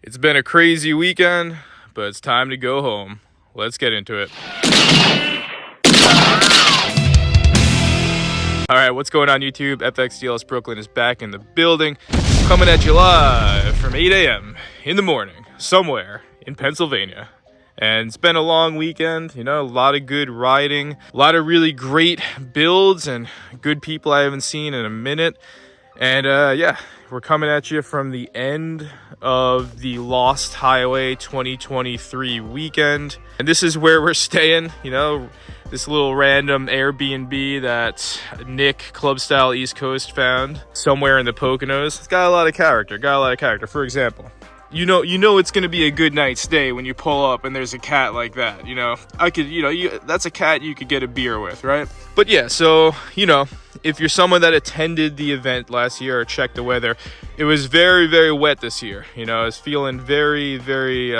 It's been a crazy weekend, but it's time to go home. Let's get into it. Alright, what's going on YouTube? FXDLS Brooklyn is back in the building, coming at you live from 8 a.m. in the morning, somewhere in Pennsylvania. And it's been a long weekend, you know, a lot of good riding, a lot of really great builds and good people I haven't seen in a minute. And yeah, we're coming at you from the end of the Lost Highway 2023 weekend. And this is where we're staying, you know, this little random Airbnb that Nick, Club Style East Coast, found somewhere in the Poconos. It's got a lot of character, For example, you know it's going to be a good night's stay when you pull up and there's a cat like that, you know. That's a cat you could get a beer with, right? But yeah, so, you know, if you're someone that attended the event last year or checked the weather, it was very, very wet this year. You know, I was feeling very, very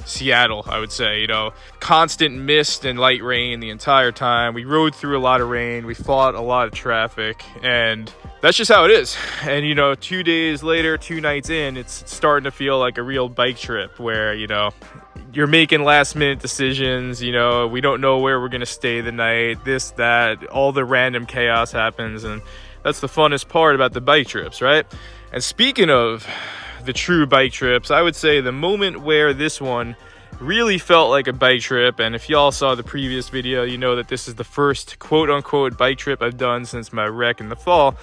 Seattle, I would say, you know, constant mist and light rain the entire time. We rode through a lot of rain. We fought a lot of traffic, and that's just how it is. And, you know, 2 days later, 2 nights in, it's starting to feel like a real bike trip where, you know, you're making last minute decisions. You know, we don't know where we're going to stay the night, this, that, all the random chaos happens. And that's the funnest part about the bike trips, right? And speaking of the true bike trips, I would say the moment where this one really felt like a bike trip, and if y'all saw the previous video, you know that this is the first quote-unquote bike trip I've done since my wreck in the fall.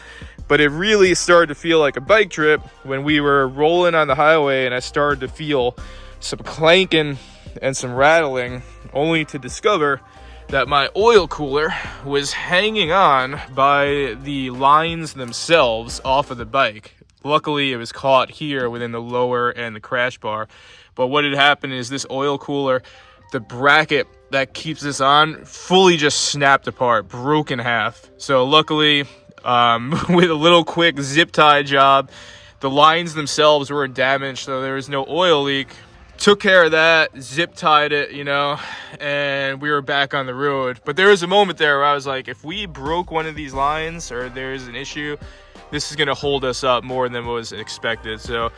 But it really started to feel like a bike trip when we were rolling on the highway and I started to feel some clanking and some rattling, only to discover that my oil cooler was hanging on by the lines themselves off of the bike. Luckily, it was caught here within the lower and the crash bar. But what had happened is this oil cooler, the bracket that keeps this on, fully just snapped apart, broke in half. So luckily, with a little quick zip tie job, the lines themselves weren't damaged, so there was no oil leak. Took care of that, zip tied it, you know, and we were back on the road. But there was a moment there where I was like, if we broke one of these lines or there's an issue, this is going to hold us up more than was expected. So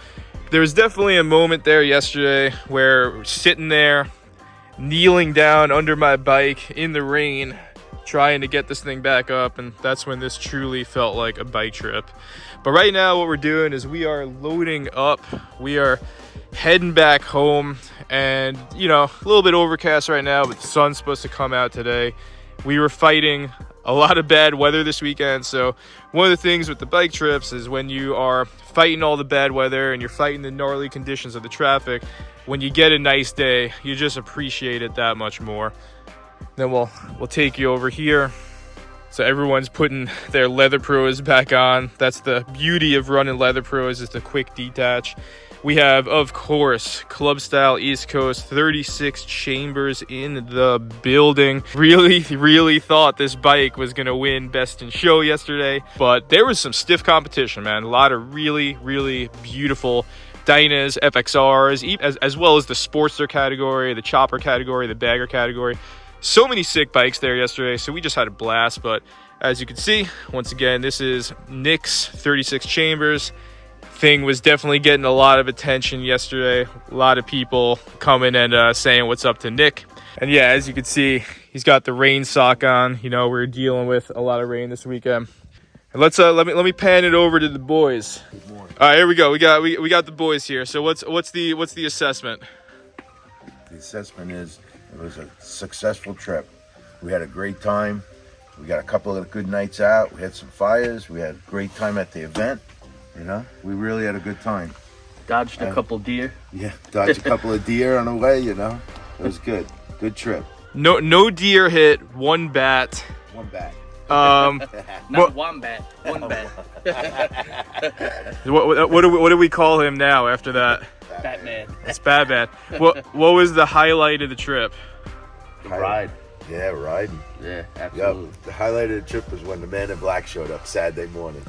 there was definitely a moment there yesterday where we're sitting there, kneeling down under my bike in the rain, trying to get this thing back up, and that's when this truly felt like a bike trip. But right now what we're doing is we are loading up. We are heading back home, and you know, a little bit overcast right now, but the sun's supposed to come out today. We were fighting a lot of bad weather this weekend, so one of the things with the bike trips is when you are fighting all the bad weather and you're fighting the gnarly conditions of the traffic, when you get a nice day, you just appreciate it that much more. Then we'll take you over here. So everyone's putting their Leather Pros back on. That's the beauty of running Leather Pros, is the quick detach. We have, of course, Club Style East Coast 36 chambers in the building. Really thought this bike was going to win Best in Show yesterday, but there was some stiff competition, man. A lot of really beautiful Dynas, FXRs, as well as the Sportster category, the Chopper category, the Bagger category. So many sick bikes there yesterday, so we just had a blast. But as you can see, once again, this is Nick's 36 chambers. Thing was definitely getting a lot of attention yesterday. A lot of people coming and saying what's up to Nick. And yeah, as you can see, he's got the rain sock on. You know, we're dealing with a lot of rain this weekend. And let's let me pan it over to the boys. All right, here we go. We got the boys here. So what's the assessment? The assessment is it was a successful trip. We had a great time. We got a couple of good nights out. We had some fires. We had a great time at the event. You know, we really had a good time. Dodged a couple deer. Yeah, dodged a couple of deer on the way, you know. It was good. Good trip. No deer hit, one bat. One bat. Not wombat, one bat. What do we call him now after that? Batman. It's Batman. What was the highlight of the trip? The ride. Yeah, riding. Yeah, absolutely. Yep. The highlight of the trip was when the Man in Black showed up Saturday morning.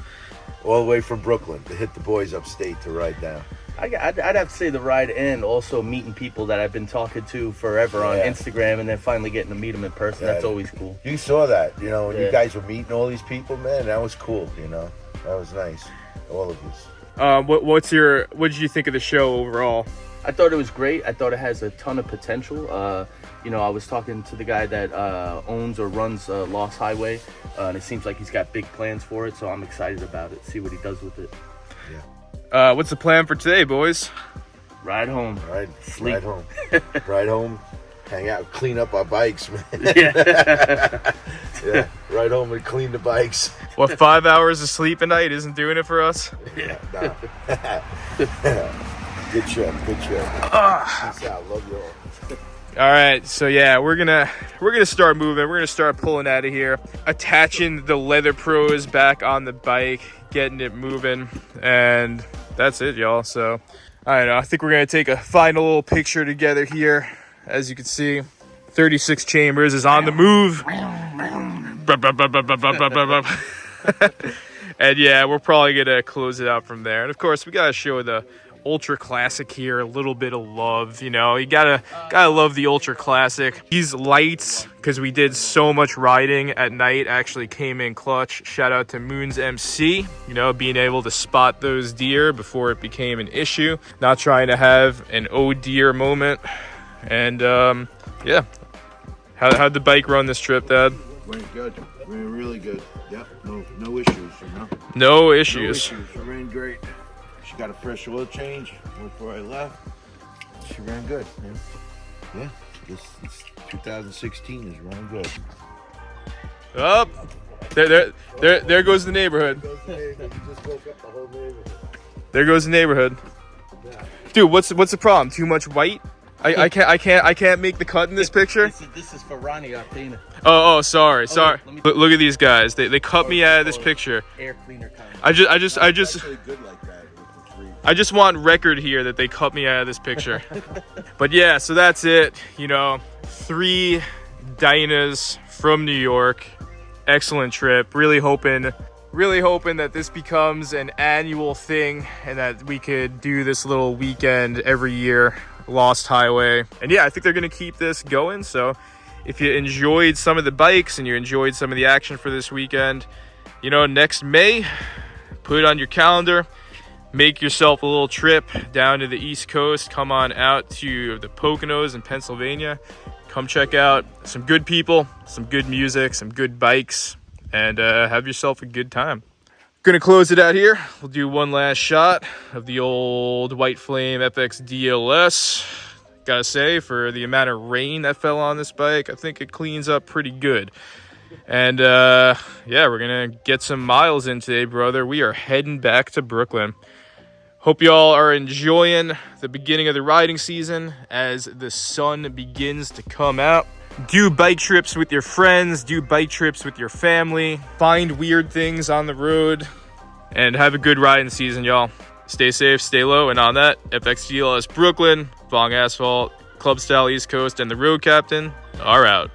All the way from Brooklyn to hit the boys upstate to ride down. I'd have to say the ride, and also meeting people that I've been talking to forever on Instagram, and then finally getting to meet them in person. That's always cool. You saw that, you know, when you guys were meeting all these people, man. That was cool, you know. That was nice. All of us. What did you think of the show overall? I thought it was great. I thought it has a ton of potential. You know, I was talking to the guy that owns or runs Lost Highway, and it seems like he's got big plans for it, so I'm excited about it, see what he does with it. Yeah. What's the plan for today, boys? Ride home. Ride home. Ride home. Hang out, clean up our bikes, man. Yeah, ride home and clean the bikes. What, 5 hours of sleep a night isn't doing it for us? Yeah, no. Good trip. Peace out. Love you all. All right, so yeah, we're gonna start moving. We're gonna start pulling out of here, attaching the Leather Pros back on the bike, getting it moving, and that's it, y'all. So I don't know. I think we're gonna take a final little picture together here. As you can see, 36 Chambers is on the move. And yeah, we're probably gonna close it out from there. And of course, we gotta show the Ultra Classic here a little bit of love. You know, you gotta love the Ultra Classic. These lights, because we did so much riding at night, actually came in clutch. Shout out to Moon's MC, you know, being able to spot those deer before it became an issue. Not trying to have an oh deer moment. And yeah, how'd the bike run this trip, Dad? Went good. Ran really good. Yep. No issues. You know. No issues. She ran great. She got a fresh oil change before I left. She ran good. Man. Yeah. This 2016 is running good. Up. There goes the neighborhood. There goes the neighborhood. Dude, what's the problem? Too much white? I can't make the cut in this picture. This is for Ronnie Artena. Oh, sorry. Look at these guys. They cut me out of this picture. Air cleaner kind. I just Actually good like that with the tree. I just want record here that they cut me out of this picture. But yeah, so that's it. You know, 3 Dynas from New York. Excellent trip. Really hoping that this becomes an annual thing and that we could do this little weekend every year. Lost Highway. And yeah, I think they're gonna keep this going. So if you enjoyed some of the bikes and you enjoyed some of the action for this weekend, you know, next May, put it on your calendar, make yourself a little trip down to the East Coast. Come on out to the Poconos in Pennsylvania. Come check out some good people, some good music, some good bikes, and have yourself a good time. Gonna close it out here. We'll do one last shot of the old White Flame FXDLS. Gotta say, for the amount of rain that fell on this bike, I think it cleans up pretty good. And yeah, we're gonna get some miles in today, brother. We are heading back to Brooklyn. Hope y'all are enjoying the beginning of the riding season as the sun begins to come out. Do bike trips with your friends, do bike trips with your family, find weird things on the road, and have a good riding season, y'all. Stay safe, stay low, and on that, FXDLS Brooklyn, Vong Asphalt, Club Style East Coast, and the Road Captain are out.